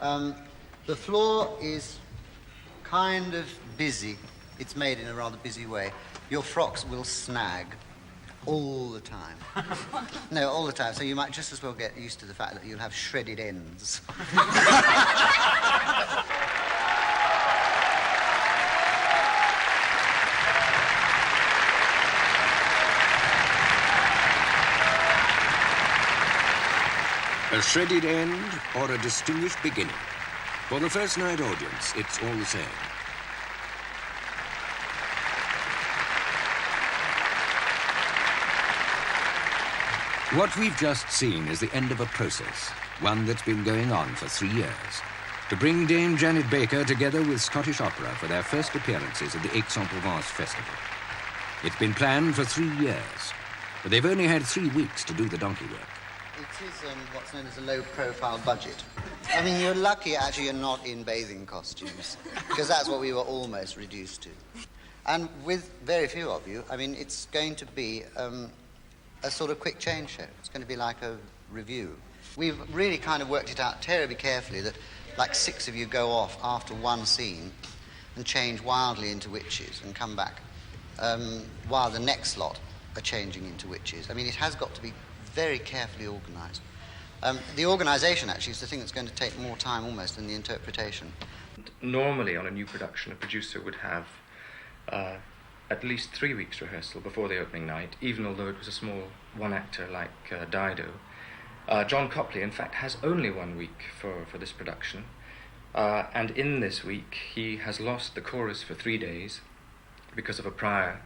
The floor is kind of busy. It's made in a rather busy way. Your frocks will snag all the time. No, all the time. So you might just as well get used to the fact that you'll have shredded ends. A shredded end or a distinguished beginning. For the first night audience, it's all the same. What we've just seen is the end of a process, one that's been going on for 3 years, to bring Dame Janet Baker together with Scottish Opera for their first appearances at the Aix-en-Provence Festival. It's been planned for 3 years, but they've only had 3 weeks to do the donkey work. It is what's known as a low-profile budget. I mean, you're lucky, actually, you're not in bathing costumes, because that's what we were almost reduced to. And with very few of you, I mean, it's going to be a sort of quick change show. It's going to be like a review. We've really kind of worked it out terribly carefully that, like, 6 of you go off after one scene and change wildly into witches and come back, while the next lot are changing into witches. I mean, it has got to be very carefully organised. The organisation, actually, is the thing that's going to take more time almost than the interpretation. Normally, on a new production, a producer would have at least 3 weeks rehearsal before the opening night, even although it was a small one-actor like Dido. John Copley, in fact, has only 1 week for this production, and in this week he has lost the chorus for 3 days because of a prior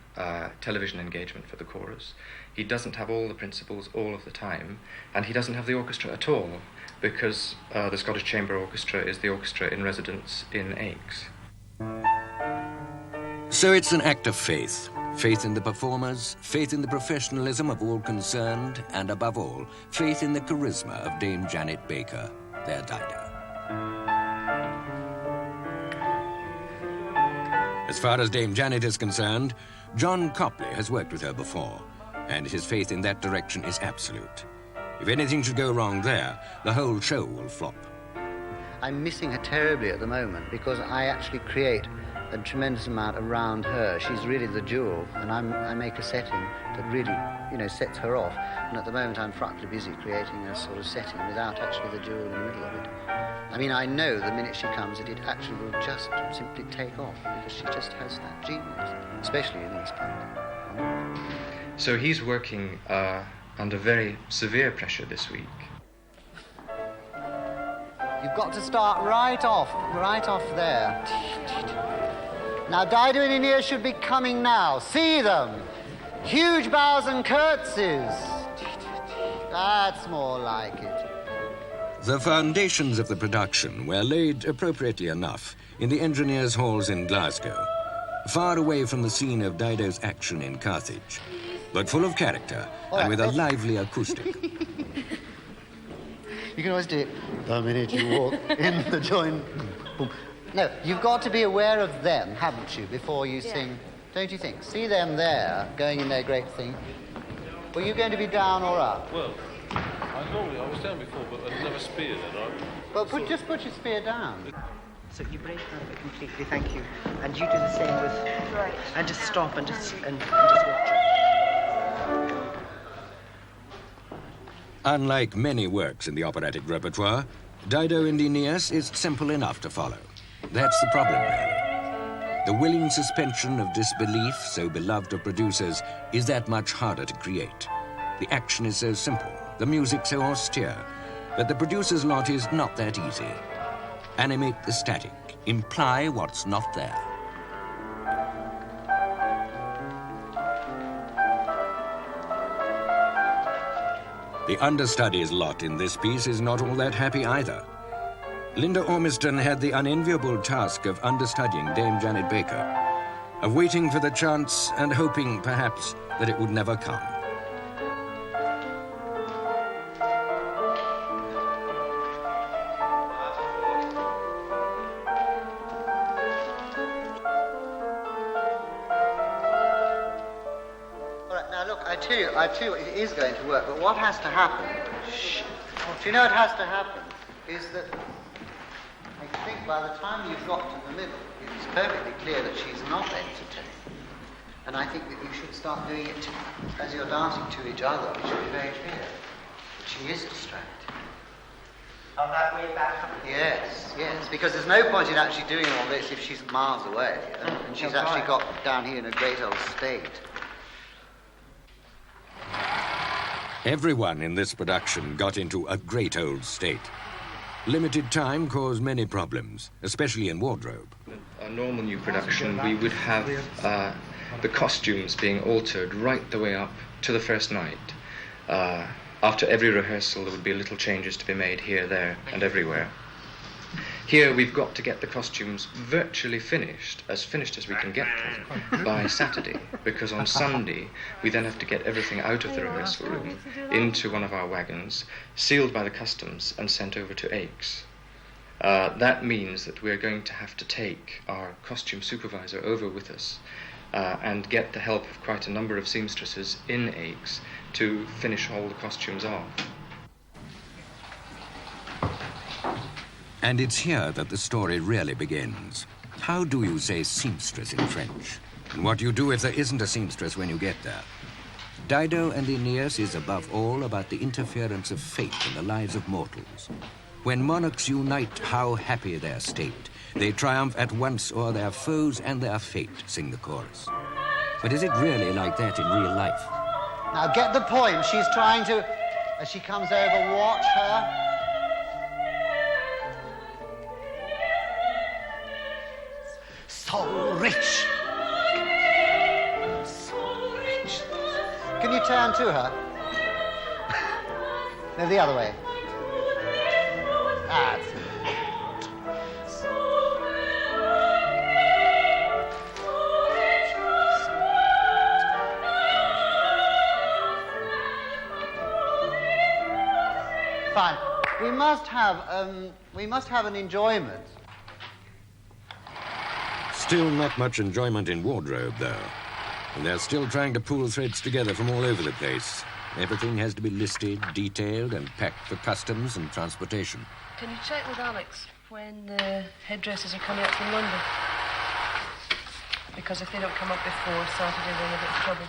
television engagement for the chorus. He doesn't have all the principals all of the time, and he doesn't have the orchestra at all, because the Scottish Chamber Orchestra is the orchestra in residence in Aix. So it's an act of faith. Faith in the performers, faith in the professionalism of all concerned, and above all, faith in the charisma of Dame Janet Baker, their Dido. As far as Dame Janet is concerned, John Copley has worked with her before, and his faith in that direction is absolute. If anything should go wrong there, the whole show will flop. I'm missing her terribly at the moment because I actually create a tremendous amount around her. She's really the jewel, and I make a setting that really, you know, sets her off. And at the moment I'm frightfully busy creating a sort of setting without actually the jewel in the middle of it. I mean, I know the minute she comes that it actually will just simply take off because she just has that genius, especially in these times. So he's working under very severe pressure this week. You've got to start right off there. Now, Dido and Aeneas should be coming now. See them. Huge bows and curtsies. That's more like it. The foundations of the production were laid appropriately enough in the engineers' halls in Glasgow, far away from the scene of Dido's action in Carthage, but full of character and with a lively acoustic. You can always do it the minute you walk in the joint. Boom. No, you've got to be aware of them, haven't you, before you sing, don't you think? See them there, going in their great thing. Were you going to be down or up? Well, I was down before, but I've never speared it, right? Well, just put your spear down. So you break out of it completely, thank you. And you do the same with... Right. And just stop and just watch it. Unlike many works in the operatic repertoire, Dido and Aeneas is simple enough to follow. That's the problem, really. The willing suspension of disbelief, so beloved of producers, is that much harder to create. The action is so simple, the music so austere, but the producer's lot is not that easy. Animate the static, imply what's not there. The understudy's lot in this piece is not all that happy either. Linda Ormiston had the unenviable task of understudying Dame Janet Baker, of waiting for the chance and hoping, perhaps, that it would never come. All right, now look, I tell you, it is going to work, but what has to happen, do you know what has to happen, is that think by the time you've got to the middle, it's perfectly clear that she's not entertained. And I think that you should start doing it as you're dancing to each other. It should be very clear that she is distracted. Oh, that way back? Yes, because there's no point in actually doing all this if she's miles away. And she's actually got down here in a great old state. Everyone in this production got into a great old state. Limited time caused many problems, especially in wardrobe. A normal new production, we would have the costumes being altered right the way up to the first night. After every rehearsal, there would be little changes to be made here, there, and everywhere. Here, we've got to get the costumes virtually finished as we can get them, by Saturday, because on Sunday, we then have to get everything out of the rehearsal room, into one of our wagons, sealed by the customs, and sent over to Aix. That means that we're going to have to take our costume supervisor over with us and get the help of quite a number of seamstresses in Aix to finish all the costumes off. And it's here that the story really begins. How do you say seamstress in French? And what do you do if there isn't a seamstress when you get there? Dido and Aeneas is above all about the interference of fate in the lives of mortals. When monarchs unite, how happy their state. They triumph at once o'er their foes and their fate, sing the chorus. But is it really like that in real life? Now get the point. She's trying to, as she comes over, watch her. So rich. So rich. Can you turn to her? No, the other way. That's it. Fine. We must have an enjoyment. Still not much enjoyment in wardrobe, though. And they're still trying to pull threads together from all over the place. Everything has to be listed, detailed, and packed for customs and transportation. Can you check with Alex when the headdresses are coming up from London? Because if they don't come up before Saturday, we're in a bit of trouble.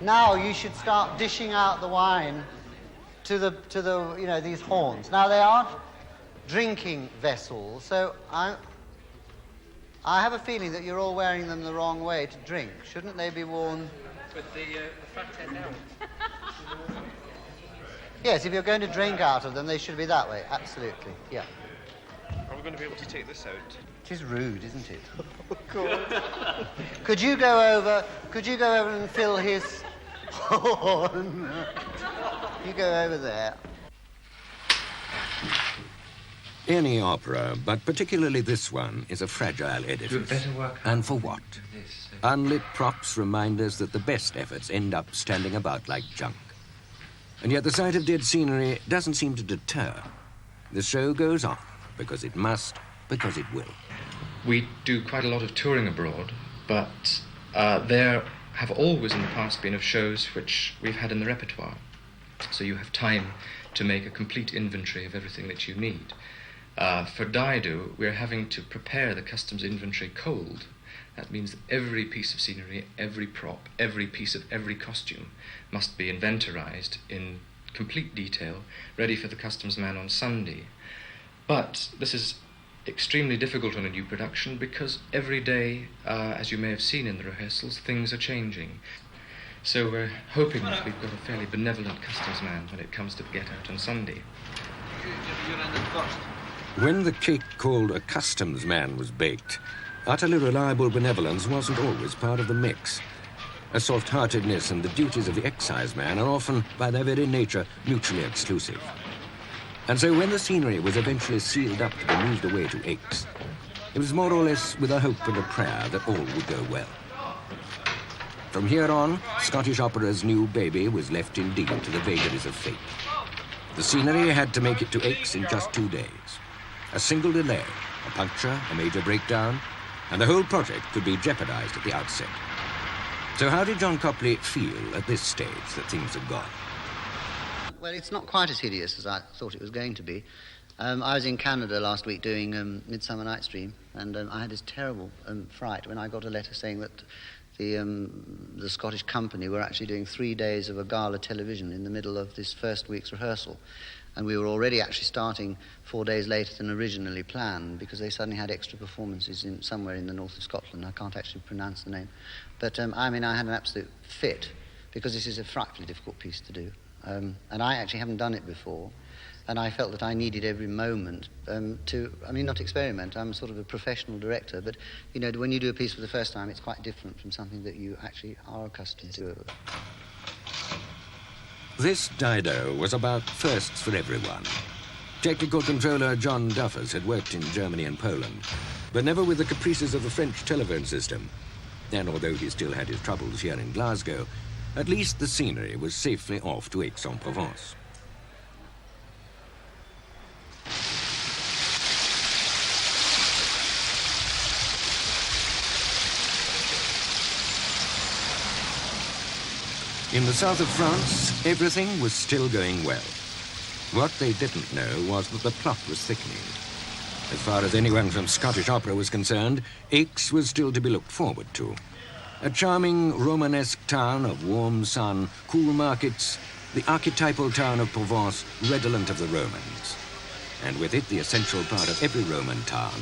Now you should start dishing out the wine to the these horns. Now they aren't drinking vessels, so I have a feeling that you're all wearing them the wrong way to drink. Shouldn't they be worn? With the front end down. Yes, if you're going to drink out of them, they should be that way. Absolutely, yeah. Are we going to be able to take this out? It is rude, isn't it? Oh, God. Could you go over and fill his horn? You go over there. Any opera, but particularly this one, is a fragile edifice. And for what? Unlit props remind us that the best efforts end up standing about like junk. And yet the sight of dead scenery doesn't seem to deter. The show goes on, because it must, because it will. We do quite a lot of touring abroad, but there have always in the past been of shows which we've had in the repertoire. So you have time to make a complete inventory of everything that you need. For Dido, we're having to prepare the customs inventory cold. That means that every piece of scenery, every prop, every piece of every costume must be inventorized in complete detail, ready for the customs man on Sunday. But this is extremely difficult on a new production because every day, as you may have seen in the rehearsals, things are changing. So we're hoping that we've got a fairly benevolent customs man when it comes to the get-out on Sunday. When the cake called a customs man was baked, utterly reliable benevolence wasn't always part of the mix. A soft-heartedness and the duties of the excise man are often, by their very nature, mutually exclusive. And so when the scenery was eventually sealed up to be moved away to Aix, it was more or less with a hope and a prayer that all would go well. From here on, Scottish opera's new baby was left indeed to the vagaries of fate. The scenery had to make it to Aix in just 2 days. A single delay, a puncture, a major breakdown, and the whole project could be jeopardized at the outset. So how did John Copley feel at this stage that things had gone? Well, it's not quite as hideous as I thought it was going to be. I was in Canada last week doing Midsummer Night's Dream, and I had this terrible fright when I got a letter saying that the Scottish company were actually doing 3 days of a gala television in the middle of this first week's rehearsal. And we were already actually starting 4 days later than originally planned because they suddenly had extra performances somewhere in the north of Scotland. I can't actually pronounce the name. But, I had an absolute fit because this is a frightfully difficult piece to do. And I actually haven't done it before. And I felt that I needed every moment not experiment. I'm sort of a professional director, but, when you do a piece for the first time, it's quite different from something that you actually are accustomed to. This Dido was about firsts for everyone. Technical controller John Duffers had worked in Germany and Poland, but never with the caprices of the French telephone system. And although he still had his troubles here in Glasgow, at least the scenery was safely off to Aix-en-Provence. In the south of France, everything was still going well. What they didn't know was that the plot was thickening. As far as anyone from Scottish opera was concerned, Aix was still to be looked forward to. A charming Romanesque town of warm sun, cool markets, the archetypal town of Provence, redolent of the Romans. And with it, the essential part of every Roman town,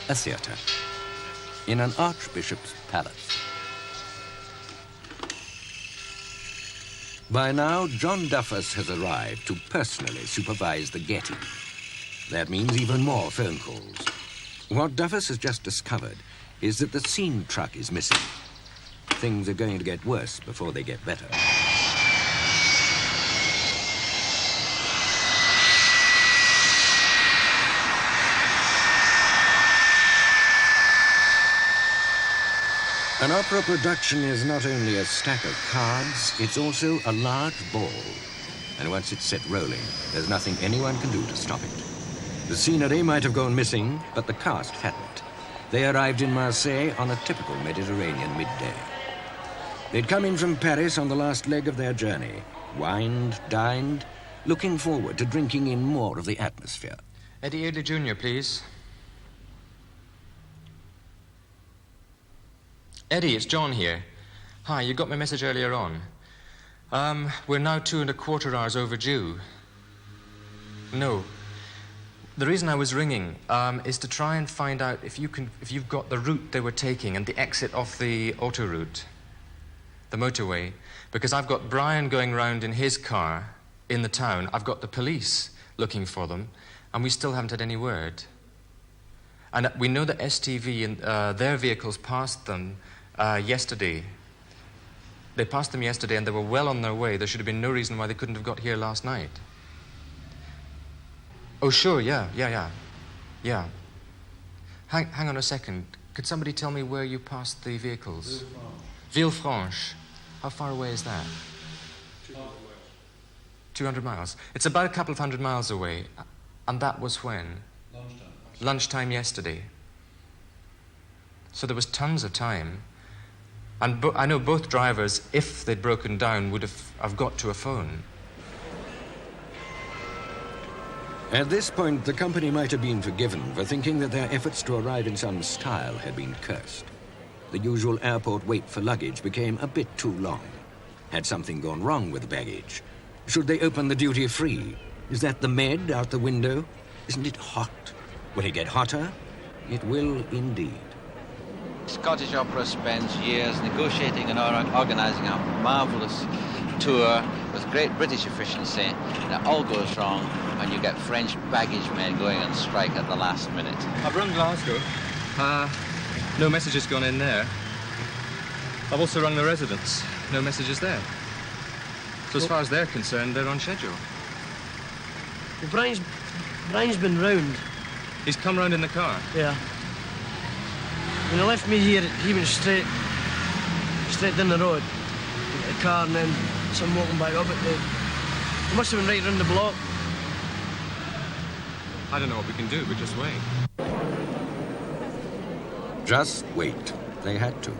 a theatre. In an archbishop's palace. By now, John Duffers has arrived to personally supervise the Getty. That means even more phone calls. What Duffers has just discovered is that the scene truck is missing. Things are going to get worse before they get better. An opera production is not only a stack of cards, it's also a large ball. And once it's set rolling, there's nothing anyone can do to stop it. The scenery might have gone missing, but the cast hadn't. They arrived in Marseille on a typical Mediterranean midday. They'd come in from Paris on the last leg of their journey, wined, dined, looking forward to drinking in more of the atmosphere. Eddie Ailey Jr., please. Eddie, it's John here. Hi, you got my message earlier on. We're now 2¼ hours overdue. No. The reason I was ringing is to try and find out if you've got the route they were taking and the exit off the autoroute, the motorway, because I've got Brian going round in his car in the town. I've got the police looking for them, and we still haven't had any word. And we know that STV and their vehicles passed them yesterday. They passed them yesterday and they were well on their way. There should have been no reason why they couldn't have got here last night. Oh, sure, yeah. Hang on a second. Could somebody tell me where you passed the vehicles? Villefranche. How far away is that? 200 miles. It's about a couple of 100 miles away. And that was when? Lunchtime yesterday. So there was tons of time. And I know both drivers, if they'd broken down, would have got to a phone. At this point, the company might have been forgiven for thinking that their efforts to arrive in some style had been cursed. The usual airport wait for luggage became a bit too long. Had something gone wrong with the baggage? Should they open the duty-free? Is that the Med out the window? Isn't it hot? Will it get hotter? It will indeed. Scottish Opera spends years negotiating and organising a marvellous tour with great British efficiency. And it all goes wrong when you get French baggage men going on strike at the last minute. I've rung Glasgow. No messages gone in there. I've also rung the residence. No messages there. So as far as they're concerned, they're on schedule. Well, Brian's been round. He's come round in the car? Yeah. When he left me here, he went straight down the road, into the car, and then some walking back up it. He must have been right round the block. I don't know what we can do, but just wait. Just wait. They had to.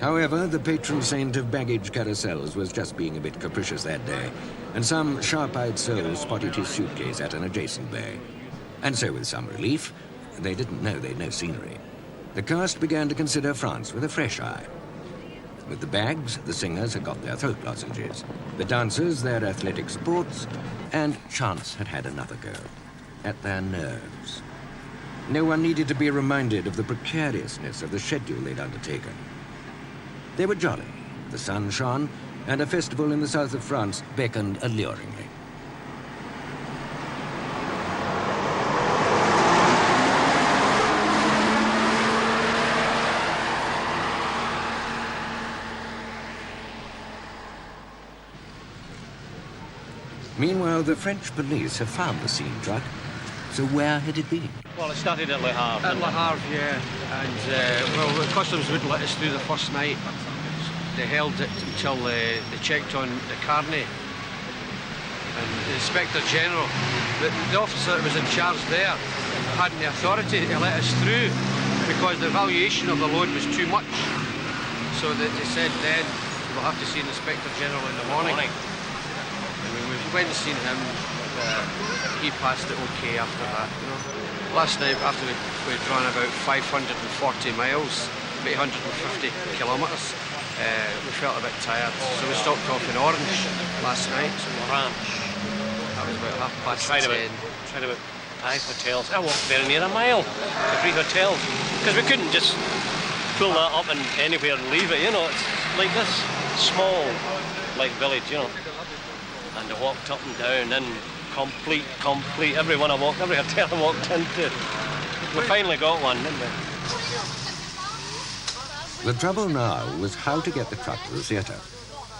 However, the patron saint of baggage carousels was just being a bit capricious that day, and some sharp-eyed soul spotted his suitcase at an adjacent bay. And so, with some relief, they didn't know they'd no scenery. The cast began to consider France with a fresh eye. With the bags, the singers had got their throat lozenges, the dancers their athletic sports, and chance had had another go at their nerves. No one needed to be reminded of the precariousness of the schedule they'd undertaken. They were jolly, the sun shone, and a festival in the south of France beckoned alluringly. Meanwhile, the French police have found the scene truck. So where had it been? Well, it started at Le Havre. At Le Havre, yeah. And, well, the customs wouldn't let us through the first night. They held it until they checked on the carnet. And the Inspector General, the officer that was in charge there, hadn't the authority to let us through because the valuation of the load was too much. So they said then, we'll have to see the Inspector General in the morning. And we went and seen him. He passed it okay after that, you know. Last night, after we'd run about 540 miles, about 150 kilometres, we felt a bit tired, so we stopped off in Orange last night. Orange. That was about 10:30. Tried about 5 hotels. I walked very near a mile to 3 hotels, because we couldn't just pull that up and anywhere and leave it, you know. It's like this small, like, village, you know. And I walked up and down and complete, every hotel I walked into. We finally got one, didn't we? The trouble now was how to get the truck to the theatre.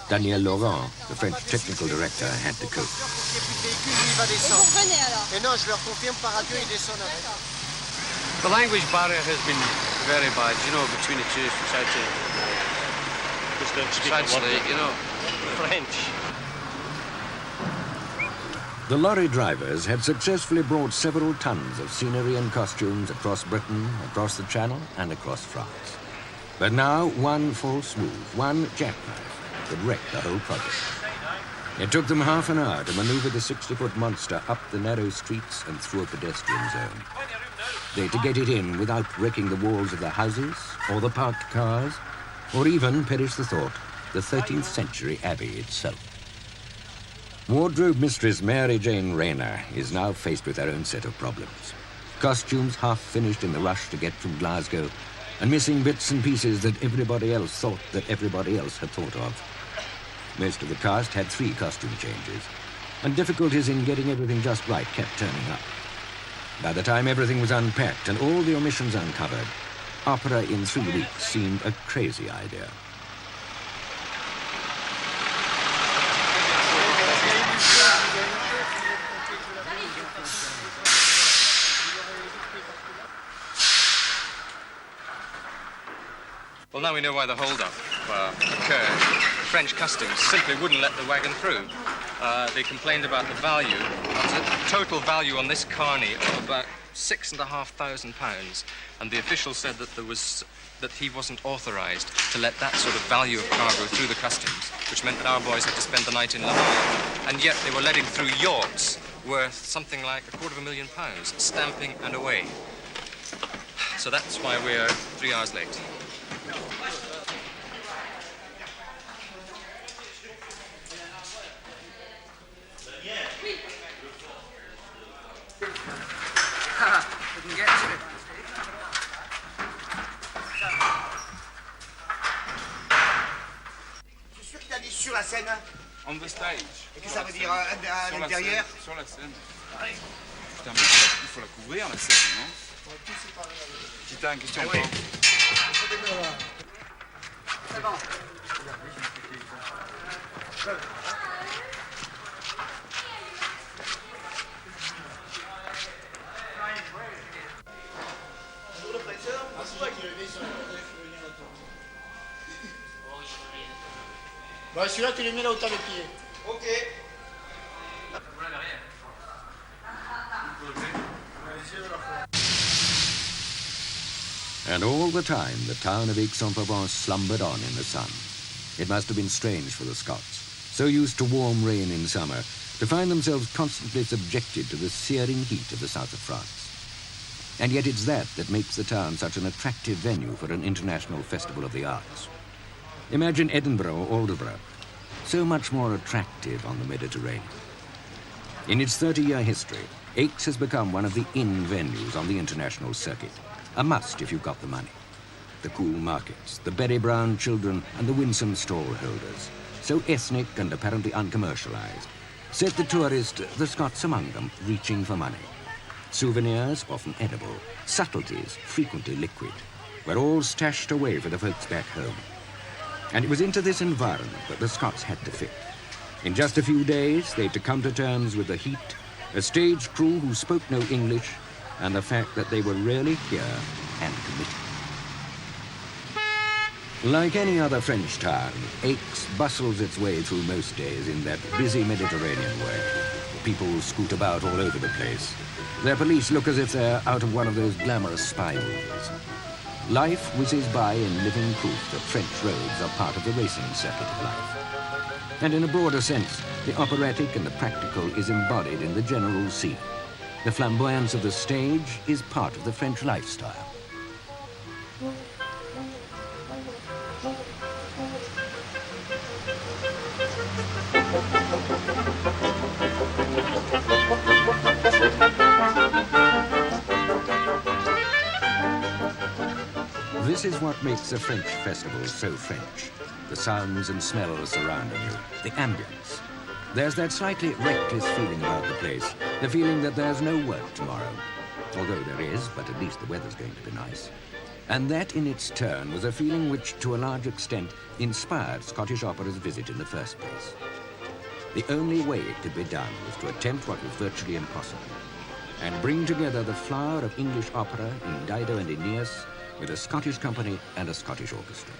Daniel Laurent, the French technical director, had to cope. The language barrier has been very bad, you know, between the two societies. Just don't speak Translate, you know, French. The lorry drivers had successfully brought several tons of scenery and costumes across Britain, across the Channel, and across France. But now, one false move, one jackknife, could wreck the whole project. It took them half an hour to maneuver the 60-foot monster up the narrow streets and through a pedestrian zone. They had to get it in without wrecking the walls of the houses, or the parked cars, or even, perish the thought, the 13th century abbey itself. Wardrobe mistress Mary Jane Rayner is now faced with her own set of problems. Costumes half finished in the rush to get from Glasgow, and missing bits and pieces that everybody else thought that everybody else had thought of. Most of the cast had 3 costume changes, and difficulties in getting everything just right kept turning up. By the time everything was unpacked and all the omissions uncovered, opera in 3 weeks seemed a crazy idea. Well, now we know why the hold-up occurred. The French customs simply wouldn't let the wagon through. They complained about the value. The total value on this carney of about £6,500, and the official said that he wasn't authorised to let that sort of value of cargo through the customs, which meant that our boys had to spend the night in Le Havre. And yet they were letting through yachts worth something like £250,000, stamping and away. So that's why we're 3 hours late. Couldn't get to it. Je suis sûr qu'il a dit sur la scène. On the stage. Et que ça veut dire à l'intérieur. Sur la scène. Putain, mais il faut la couvrir, la scène, non? Si t'as une question encore. C'est bon. Bah celui-là tu les mets là où t'as les pieds. Ok. And all the time, the town of Aix-en-Provence slumbered on in the sun. It must have been strange for the Scots, so used to warm rain in summer, to find themselves constantly subjected to the searing heat of the south of France. And yet it's that makes the town such an attractive venue for an international festival of the arts. Imagine Edinburgh or Aldeburgh, so much more attractive on the Mediterranean. In its 30-year history, Aix has become one of the in venues on the international circuit, a must if you've got the money. The cool markets, the berry-brown children and the winsome stall-holders, so ethnic and apparently uncommercialized, set the tourist, the Scots among them, reaching for money. Souvenirs, often edible, subtleties, frequently liquid, were all stashed away for the folks back home. And it was into this environment that the Scots had to fit. In just a few days, they had to come to terms with the heat, a stage crew who spoke no English, and the fact that they were really here and committed. Like any other French town, Aix bustles its way through most days in that busy Mediterranean way. People scoot about all over the place. Their police look as if they're out of one of those glamorous spy movies. Life whizzes by in living proof that French roads are part of the racing circuit of life. And in a broader sense, the operatic and the practical is embodied in the general scene. The flamboyance of the stage is part of the French lifestyle. This is what makes a French festival so French. The sounds and smells surrounding you, the ambience. There's that slightly reckless feeling about the place, the feeling that there's no work tomorrow. Although there is, but at least the weather's going to be nice. And that in its turn was a feeling which, to a large extent, inspired Scottish Opera's visit in the first place. The only way it could be done was to attempt what was virtually impossible, and bring together the flower of English opera in Dido and Aeneas with a Scottish company and a Scottish orchestra.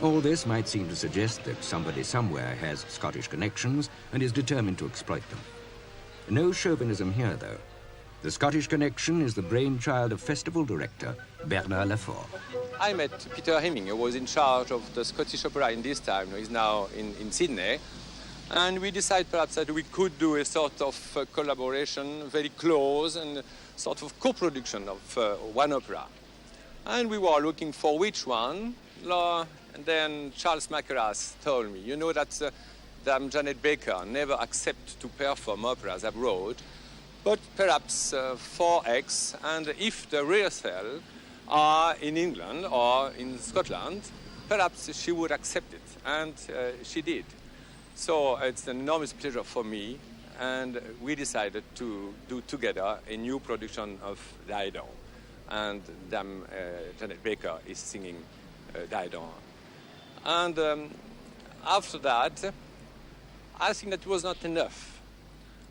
All this might seem to suggest that somebody somewhere has Scottish connections and is determined to exploit them. No chauvinism here, though. The Scottish connection is the brainchild of festival director Bernard Lafort. I met Peter Hemming, who was in charge of the Scottish Opera in this time. He's now in Sydney. And we decided perhaps that we could do a sort of collaboration, very close, and sort of co-production of one opera. And we were looking for which one. And then Charles Mackerras told me, you know that Dame Janet Baker never accepts to perform operas abroad, but perhaps for Aix, and if the rehearsals are in England or in Scotland, perhaps she would accept it, and she did. So it's an enormous pleasure for me, and we decided to do together a new production of Dido, and Dame Janet Baker is singing Dido. And after that, I think that was not enough.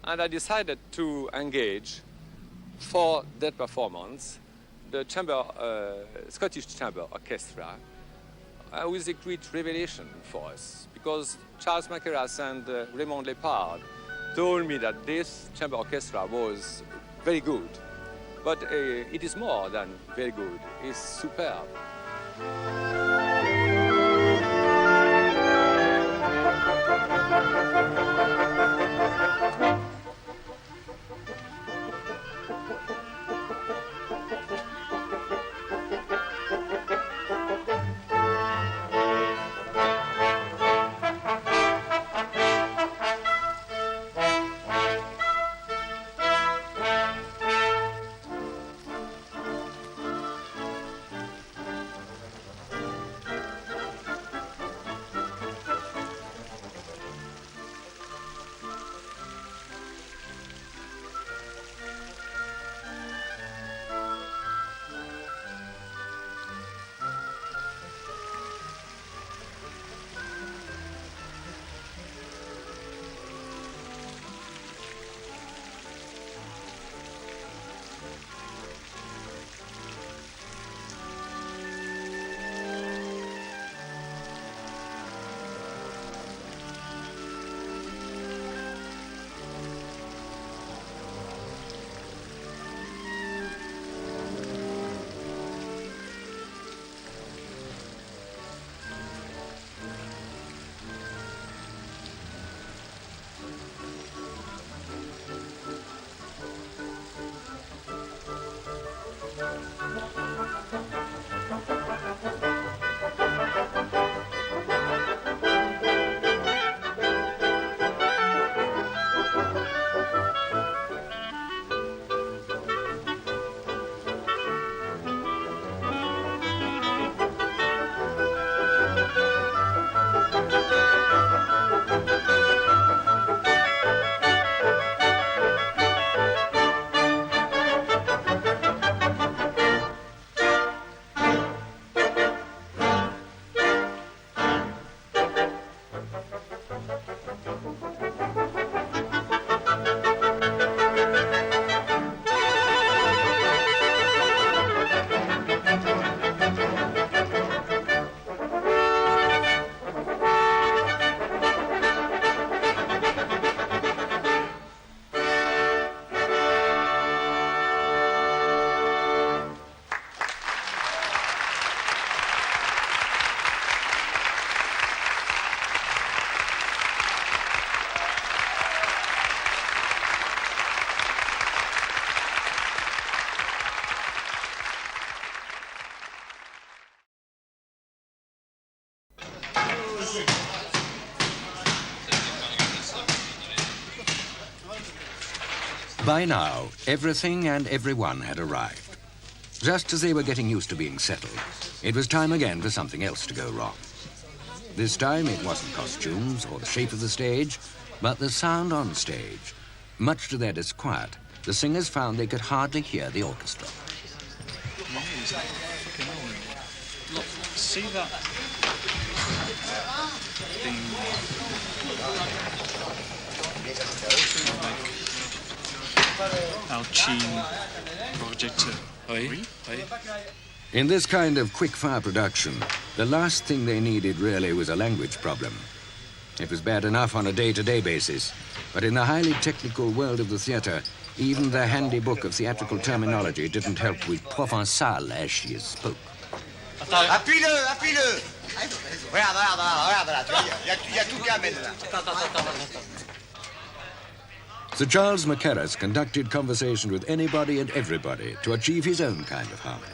And I decided to engage for that performance the Scottish Chamber Orchestra with a great revelation for us, because Charles Mackerras and Raymond Lepard told me that this chamber orchestra was very good, but it is more than very good, it's superb. By now, everything and everyone had arrived. Just as they were getting used to being settled, it was time again for something else to go wrong. This time, it wasn't costumes or the shape of the stage, but the sound on stage. Much to their disquiet, the singers found they could hardly hear the orchestra. Look, see that thing? Alcine projector. In this kind of quick-fire production, the last thing they needed really was a language problem. It was bad enough on a day-to-day basis, but in the highly technical world of the theatre, even the handy book of theatrical terminology didn't help with Provençal as she spoke. Appuie-le, appuie-le. Regarde là, tu vois, il y a tout qu'à mettre là. Sir Charles Mackerras conducted conversation with anybody and everybody to achieve his own kind of harmony.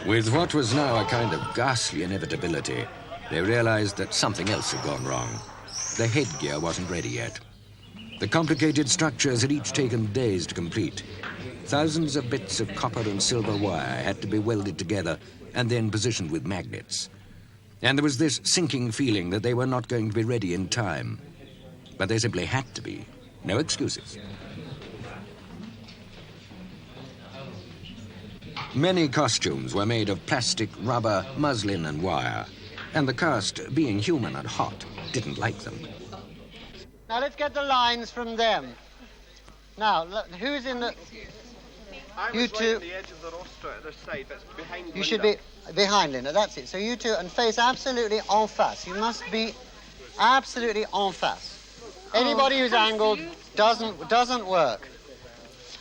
With what was now a kind of ghastly inevitability, they realized that something else had gone wrong. The headgear wasn't ready yet. The complicated structures had each taken days to complete. Thousands of bits of copper and silver wire had to be welded together and then positioned with magnets. And there was this sinking feeling that they were not going to be ready in time. But they simply had to be. No excuses. Many costumes were made of plastic, rubber, muslin and wire, and the cast, being human and hot, didn't like them. Now let's get the lines from them. Now, look, who's in the... You two... the edge of the rostra at the side, that's behind Linda. You should be behind Linda, that's it. So you two, and face absolutely en face. You must be absolutely en face. Anybody who's angled doesn't work.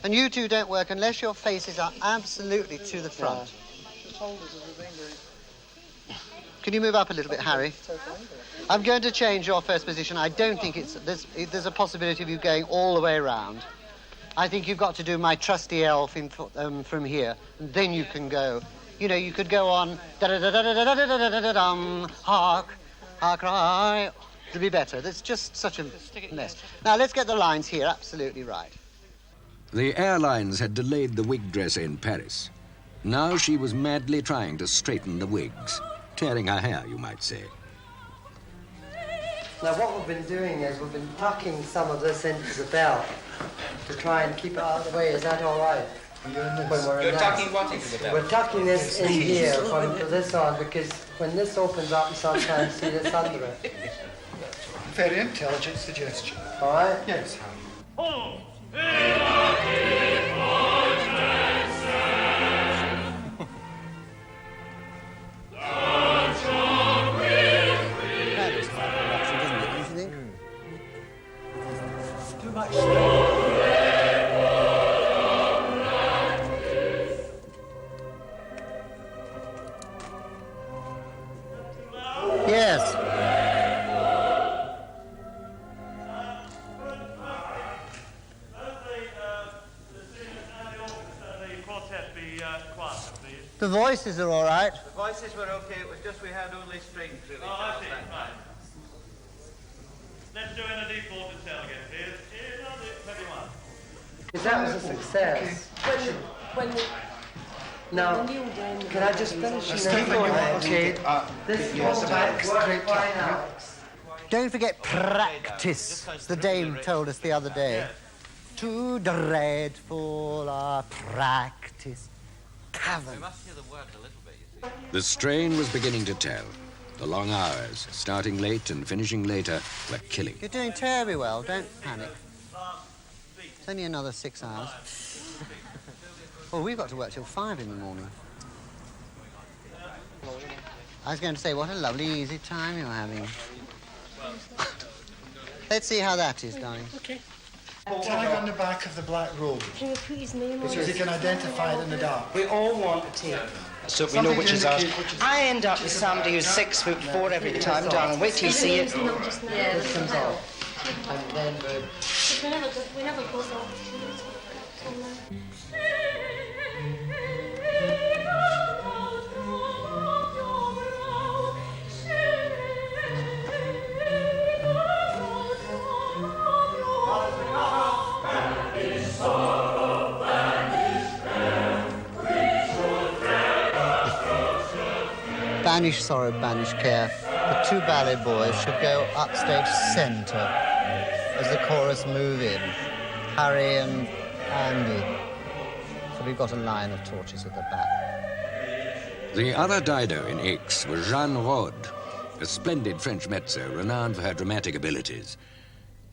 And you two don't work unless your faces are absolutely to the front. Can you move up a little bit, Harry? I'm going to change your first position. I don't think there's a possibility of you going all the way around. I think you've got to do my trusty elf from here, and then you can go. You know, you could go on hark, hark, cry. It'll be better. There's just such a mess. Now let's get the lines here. Absolutely right. The airlines had delayed the wig dresser in Paris. Now she was madly trying to straighten the wigs. Tearing her hair, you might say. Now what we've been doing is we've been tucking some of this into the belt to try and keep it out of the way. Is that all right? You're tucking what into the belt? We're tucking this in here, put this on, because when this opens up, you sometimes see this under it. Very intelligent suggestion. All right? Yes. Too much. Yes. The voices are all right. The voices were okay, it was just we had only strings really. Oh, I see, right. Let's do in a deep fourth and tail again, please. In a deep 21. Because that was a success. Now, can I just finish? Okay. This is why now. Don't forget practice. The dame told us the other day. Too dreadful a practice. Cavern. We must hear the words a little bit, you see. The strain was beginning to tell. The long hours, starting late and finishing later, were killing. You're doing terribly well. Don't panic. It's only another 6 hours. Well, we've got to work till 5 in the morning. I was going to say, what a lovely, easy time you're having. Let's see how that is, darling. Okay. Tag on the back of the black robe. Can you put his name on So you can identify it in the dark. We all want a tape. So we know which is ours. I end up with somebody who's 6'4" every time, darling. Wait till you see it. This comes on. And then we never go so. Banish sorrow, banish care. The two ballet boys should go upstage centre as the chorus move in. Harry and Andy. So we've got a line of torches at the back. The other Dido in Aix was Jeanne Rode, a splendid French mezzo renowned for her dramatic abilities.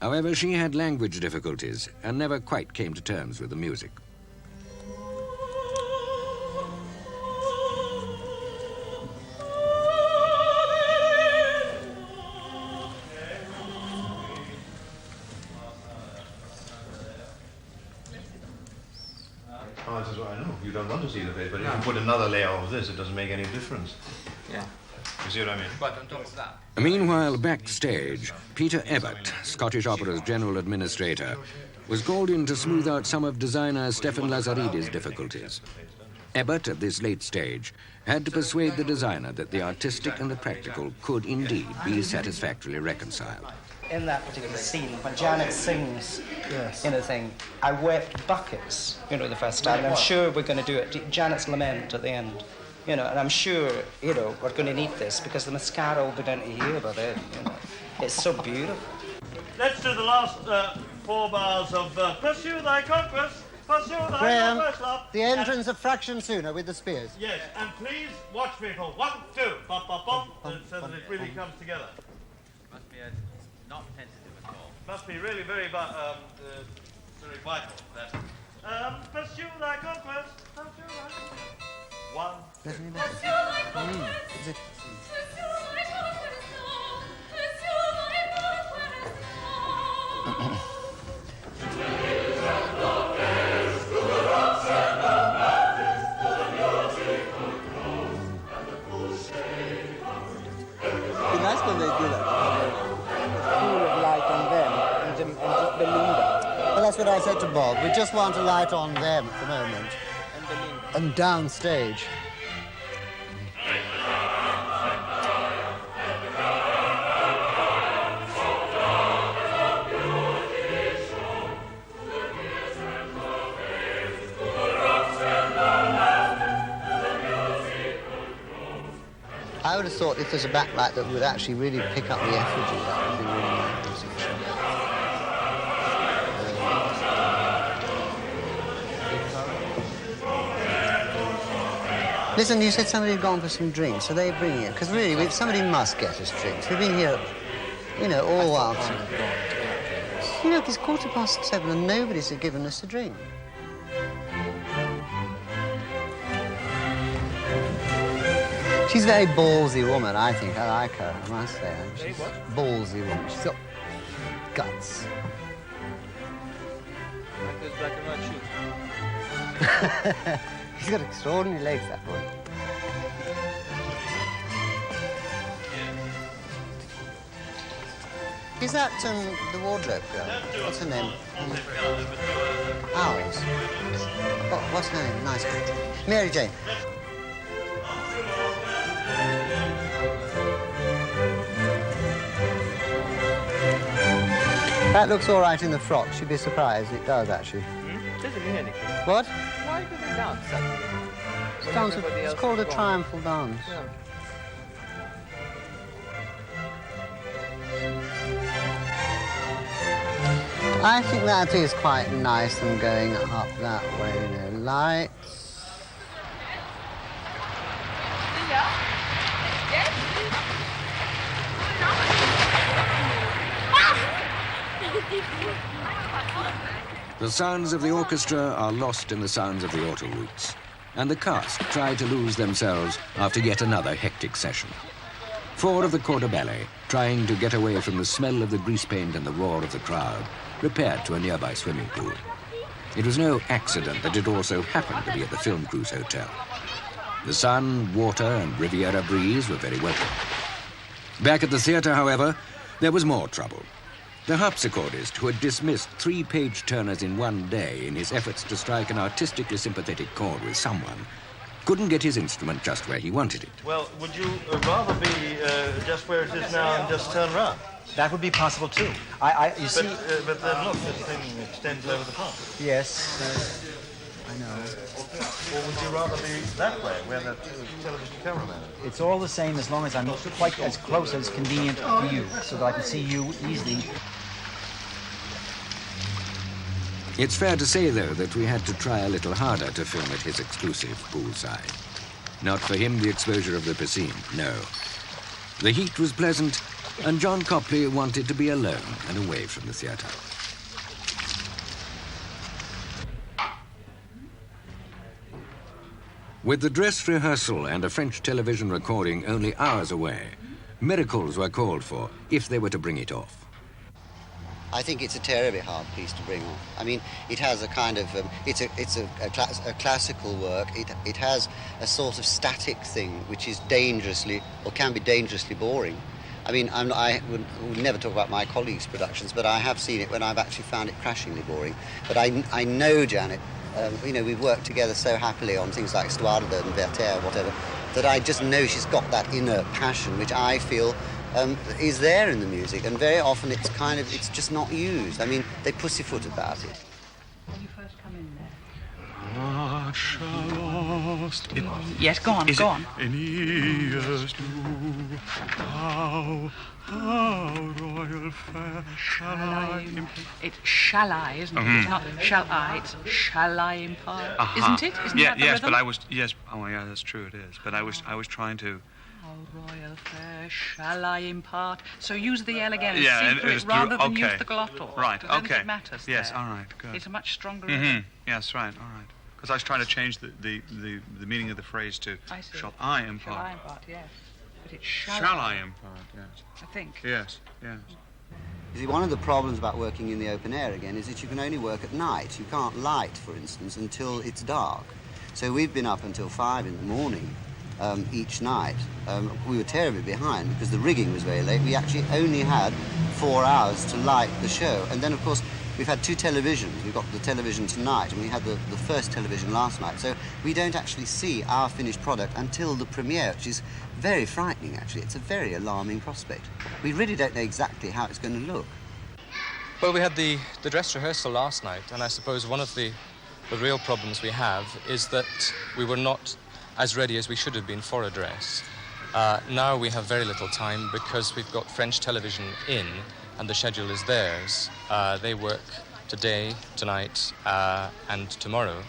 However, she had language difficulties and never quite came to terms with the music. Oh, this is what I know. You don't want to see the face, but if you put another layer of this, it doesn't make any difference. Yeah. You see what I mean? But on top of that... Meanwhile, backstage, Peter Ebbott, Scottish Opera's general administrator, was called in to smooth out some of designer Stefan Lazaridis' difficulties. Ebbott, at this late stage, had to persuade the designer that the artistic and the practical could indeed be satisfactorily reconciled. In that particular scene, when Janet sings in a thing, I wept buckets, the first time. And I'm sure we're going to do it. Janet's lament at the end, and I'm sure, we're going to need this because the mascara will go down to here by then, It's so beautiful. Let's do the last 4 bars of Pursue Thy Conquest, Pursue Thy Graham, Conquest, love. the entrance a fraction sooner with the spears. Yes, and please watch me for 1, 2, bop, bop, bop, so that it really comes together. Must be not tentative at all. Must be really very vital that. Pursue thy conquest, pursue thy conquest. 1, 2. Is it? Be nice when they do that. Pool of light on them and just Belinda. Well, that's what I said to Bob. We just want a light on them at the moment. And Belinda. And downstage. I would have thought if there's a backlight that would actually really pick up the effigy, that would be really nice. Listen, you said somebody had gone for some drinks. So they bring it? Because really, somebody must get us drinks. We've been here, all while. It's 7:15 and nobody's given us a drink. She's a very ballsy woman, I think. I like her, I must say. She's a ballsy woman. She's got guts. Like those black and white shoes. He's got extraordinary legs, that boy. Is that the wardrobe girl? What's her name? Owls. Oh, what's her name? Nice girl. Mary Jane. That looks all right in the frock. She'd be surprised. It does, actually. Doesn't mean anything. What? Why do they dance suddenly? It's called a triumphal dance. Yeah. I think that is quite nice, them going up that way, lights. The sounds of the orchestra are lost in the sounds of the autoroutes, and the cast try to lose themselves after yet another hectic session. 4 of the corps de ballet, trying to get away from the smell of the grease paint and the roar of the crowd, repaired to a nearby swimming pool. It was no accident that it also happened to be at the Film Crews Hotel. The sun, water, and Riviera breeze were very welcome. Back at the theatre, however, there was more trouble. The harpsichordist, who had dismissed 3 page-turners in one day in his efforts to strike an artistically sympathetic chord with someone, couldn't get his instrument just where he wanted it. Well, would you rather be just where it is now and just turn round? That would be possible too. You see... But then look, this thing extends over the top. Yes, I know. Or would you rather be that way, where the television cameraman is? It's all the same as long as I'm quite as close as convenient to you, so that I can see you easily. It's fair to say, though, that we had to try a little harder to film at his exclusive poolside. Not for him the exposure of the piscine, no. The heat was pleasant, and John Copley wanted to be alone and away from the theatre. With the dress rehearsal and a French television recording only hours away, miracles were called for if they were to bring it off. I think it's a terribly hard piece to bring off. I mean, it has a kind of, it's a classical work. It has a sort of static thing which is dangerously, or can be dangerously boring. I mean, I would never talk about my colleagues' productions, but I have seen it when I've actually found it crashingly boring. But I know Janet, you know, we've worked together so happily on things like Stuardo and Werther, whatever, that I just know she's got that inner passion, which I feel is there in the music, and very often it's kind of, it's just not used. I mean, they pussyfoot about it. When you first come in there. What shall lost in... Yes, go on, go on. Aeneas do? How royal fair shall I impart? It's shall I, isn't it? It's not shall I, it's shall I impart, isn't it? Isn't that the yes, rhythm? but I was, yes, oh yeah, that's true, it is. But I was trying to... How royal fair shall I impart? So use the L again, yeah, secret, rather than use the glottal. Right, I don't okay. think it matters yes, there. all right, good. It's a much stronger rhythm. Yes, right, all right. Because I was trying to change the meaning of the phrase to shall I impart? Shall I impart, yes. But it's shall I impart, yes. I think. Yes, yes. You see, one of the problems about working in the open air, again, is that you can only work at night. You can't light, for instance, until it's dark. So we've been up until 5 in the morning each night. We were terribly behind because the rigging was very late. We actually only had 4 hours to light the show. And then, of course, we've had 2 televisions. We've got the television tonight, and we had the first television last night. So we don't actually see our finished product until the premiere, which is very frightening, actually. It's a very alarming prospect. We really don't know exactly how it's going to look. Well, we had the dress rehearsal last night, and I suppose one of the real problems we have is that we were not as ready as we should have been for a dress. Now we have very little time because we've got French television in and the schedule is theirs. They work today, tonight, and tomorrow.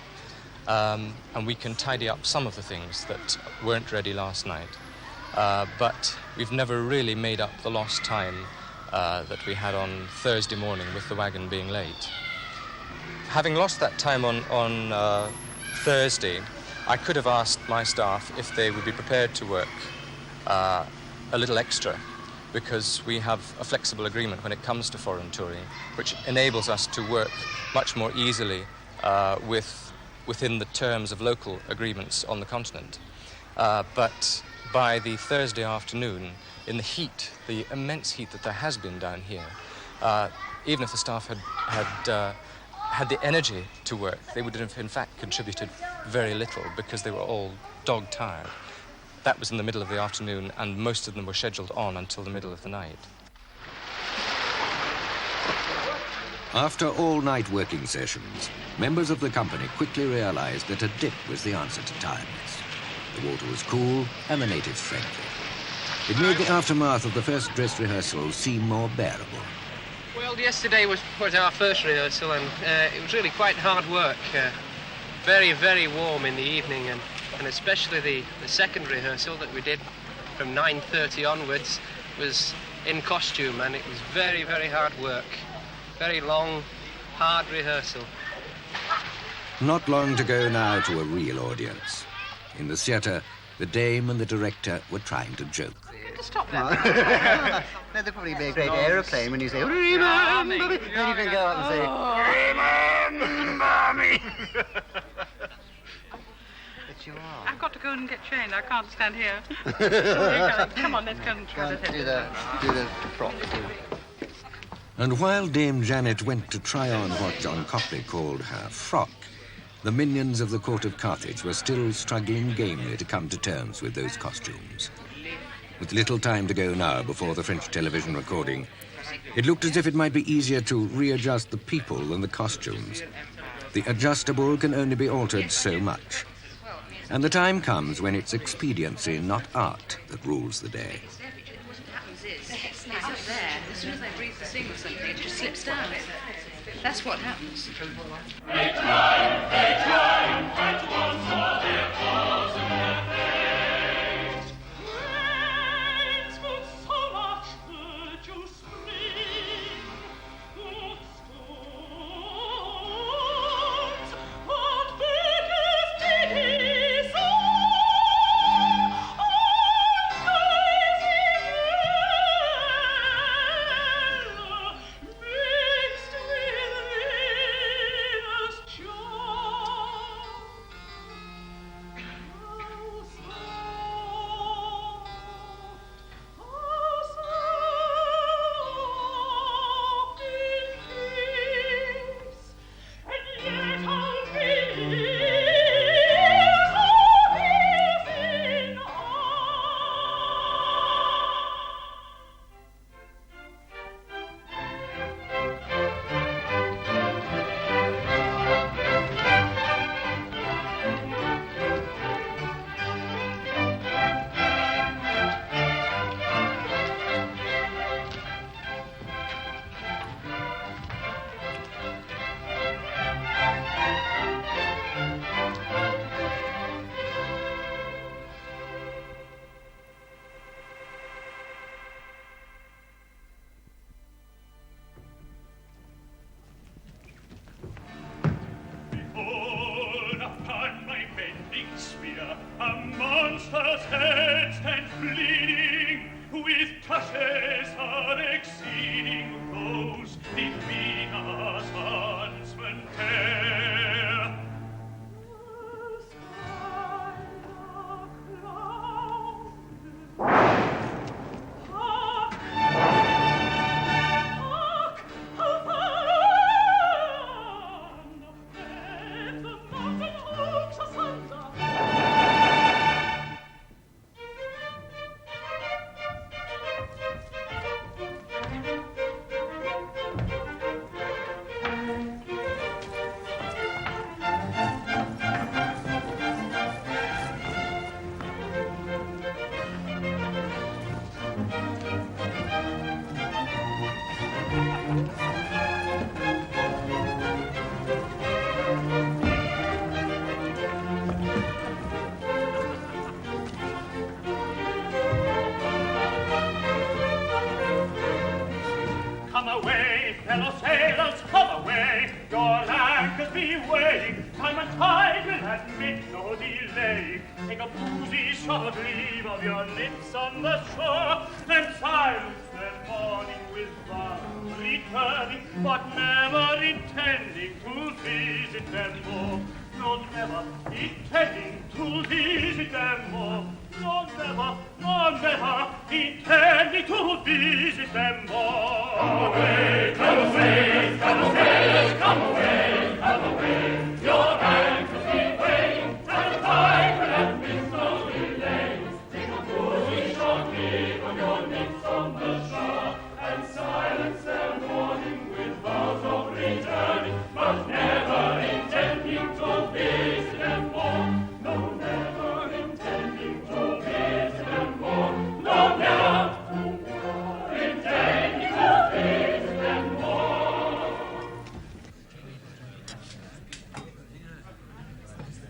And we can tidy up some of the things that weren't ready last night. But we've never really made up the lost time that we had on Thursday morning with the wagon being late. Having lost that time on Thursday, I could have asked my staff if they would be prepared to work a little extra, because we have a flexible agreement when it comes to foreign touring, which enables us to work much more easily within the terms of local agreements on the continent. But by the Thursday afternoon, in the heat, the immense heat that there has been down here, even if the staff had the energy to work, they would have in fact contributed very little because they were all dog-tired. That was in the middle of the afternoon, and most of them were scheduled on until the middle of the night. After all-night working sessions, members of the company quickly realized that a dip was the answer to tiredness. The water was cool and the natives friendly. It made the aftermath of the first dress rehearsal seem more bearable. Well, yesterday was our first rehearsal, and it was really quite hard work. Very, very warm in the evening, and especially the second rehearsal that we did from 9:30 onwards was in costume, and it was very, very hard work. Very long, hard rehearsal. Not long to go now to a real audience. In the theatre, the dame and the director were trying to joke. Stop that. No, they'll probably be a great aeroplane when you say, remember me. Then you can go up and say, remember me. But you are. I've got to go and get changed. I can't stand here. Come on, let's go and try do the prop. And while Dame Janet went to try on what John Copley called her frock, the minions of the court of Carthage were still struggling gamely to come to terms with those costumes. With little time to go now before the French television recording, it looked as if it might be easier to readjust the people than the costumes. The adjustable can only be altered so much. And the time comes when it's expediency, not art, that rules the day. What happens is, it's up there. As soon as they breathe to sing or something, it just slips down. That's what happens. They climb, at once for their cause and their fate. Rains with so much virtue spring, good stones, what biggest it is on, noisy hell, mixed with Venus' joy. Behold, upon my bending spear, a monster's head stands bleeding, with tushes unexceeding those did Venus' huntsman tear. Come away, fellow sailors, come away. Your anchors be weighing. Time and tide will admit no delay. Take a boozy short leave of your lips on the shore, and silence their mourning with vows, returning, but never intending to visit them more. No, never intending to visit them more. No, never intending to visit them more. Come away, come away, come away, come away, come away. Your anchors be weighing, and time will admit no delay. Take a boozy short leave of your lips on the shore, and silence their mourning with vows of returning, but never intending to visit them more. No, never intending to visit them more. No, never intending to visit them more.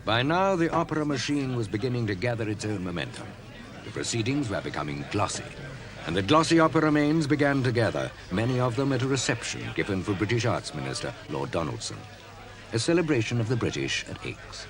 By now, the opera machine was beginning to gather its own momentum. The proceedings were becoming glossy, and the glossy opera mains began to gather, many of them at a reception given for British Arts Minister Lord Donaldson, a celebration of the British at Aix.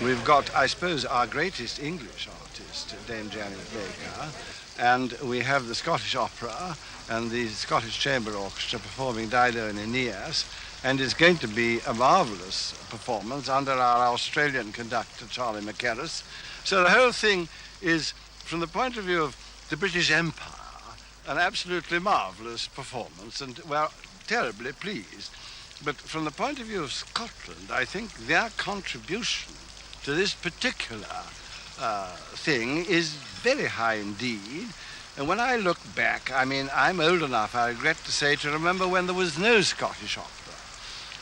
We've got, I suppose, our greatest English artist, Dame Janet Baker, and we have the Scottish Opera and the Scottish Chamber Orchestra performing Dido and Aeneas, and it's going to be a marvellous performance under our Australian conductor, Charlie McKerris. So the whole thing is, from the point of view of the British Empire, an absolutely marvellous performance, and we're terribly pleased. But from the point of view of Scotland, I think their contribution to this particular thing is very high indeed. And when I look back, I mean, I'm old enough, I regret to say, to remember when there was no Scottish opera.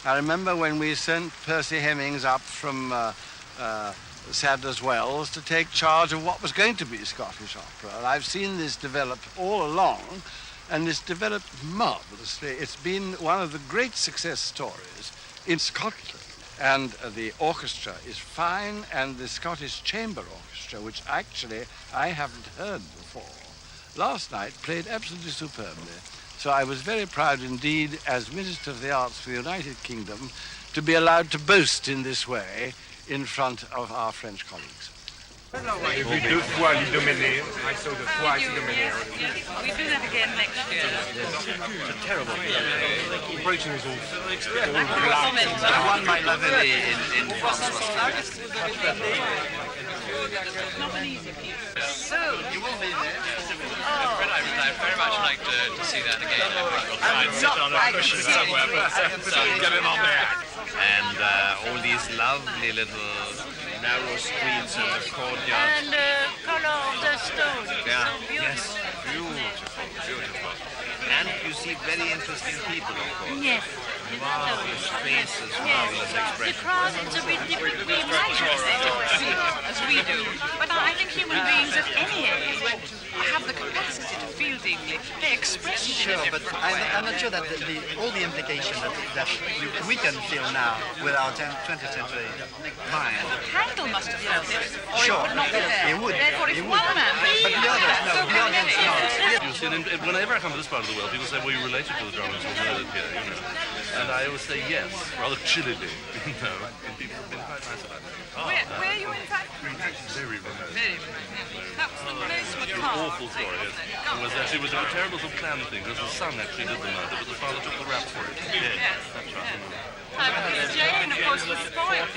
I remember when we sent Percy Hemmings up from Sadler's Wells to take charge of what was going to be Scottish opera. And I've seen this develop all along, and it's developed marvellously. It's been one of the great success stories in Scotland. And the orchestra is fine, and the Scottish Chamber Orchestra, which actually I haven't heard before, last night played absolutely superbly. So I was very proud indeed, as Minister of the Arts for the United Kingdom, to be allowed to boast in this way in front of our French colleagues. J'ai vu 2 fois l'Idoménée. I saw the twice Idoménée. We do that again next year. It's terrible. The preaching is all I won my Lavelle in France. Not an easy piece. So, you will be there. I'd very much like to see that again. I'd sit on a cushion somewhere, get him on there. And all these lovely little narrow streets and the courtyard. and color of the stone. Yeah, So beautiful. yes, beautiful, beautiful. And you see very interesting people, of course. Yes. Marvelous faces, marvelous expressions. Because it's a bit different. We imagine it as we do. But I think human beings at any age have the capacity to feel deeply. They express it in a Sure, but different way. I'm not sure that all the implications that we can feel now with our 20th century mind. Handel must have felt it, or Sure, it would not be there. he would. Therefore, if He would. one man... But the others, no, the others not. You see, and whenever I come to this part of the world, people say, well, you're related to the Darwins who murdered here, you know. And I always say yes, rather chillily, you know. And people have been quite nice about it. Where are you, in fact? Very remote. Very remote, yeah. That was the most It was an macabre. awful story, yes. It was a terrible sort of clan thing, because the son actually did the murder, but the father took the rap for it. Yes. That's right. Miss Jane, of course, was spoiled.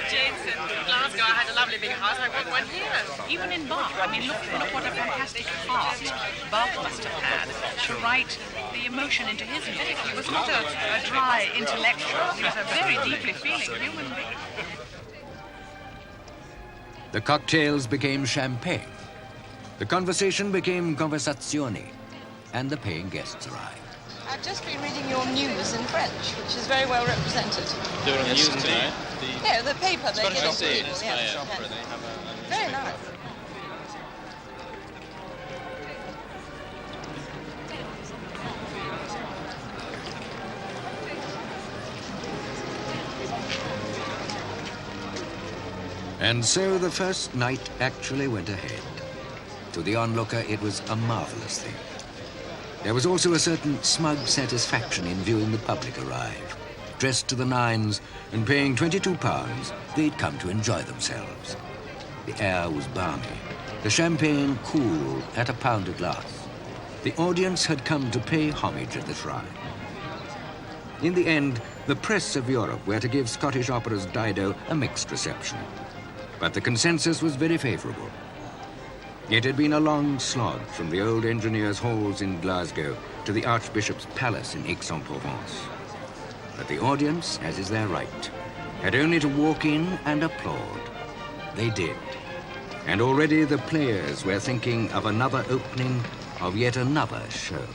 Jane said, in Glasgow, I had a lovely big house. I want one here. Even in Bach, I mean, look what a fantastic heart Bach must have had to write the emotion into his music. He was not a dry intellectual. He was a very deeply feeling human being. The cocktails became champagne. The conversation became conversazione. And the paying guests arrived. I've just been reading your news in French, which is very well represented. They're on the news tonight. Yeah, the paper they Scottish give Opera, it. yes, Scottish Opera, they have a Very nice. And so the first night actually went ahead. To the onlooker, it was a marvelous thing. There was also a certain smug satisfaction in viewing the public arrive. Dressed to the nines and paying £22, they'd come to enjoy themselves. The air was balmy, the champagne cool at £1 a glass. The audience had come to pay homage at the shrine. In the end, the press of Europe were to give Scottish Opera's Dido a mixed reception. But the consensus was very favourable. It had been a long slog from the old engineers' halls in Glasgow to the Archbishop's palace in Aix-en-Provence. But the audience, as is their right, had only to walk in and applaud. They did. And already the players were thinking of another opening of yet another show.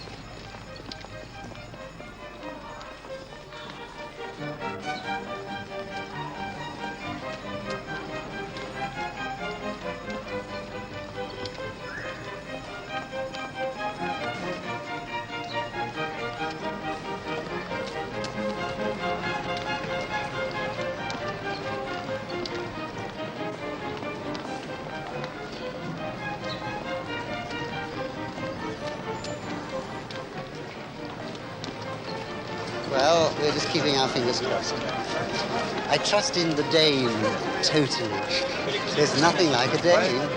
Well, we're just keeping our fingers crossed. I trust in the Dane totally. There's nothing like a Dane.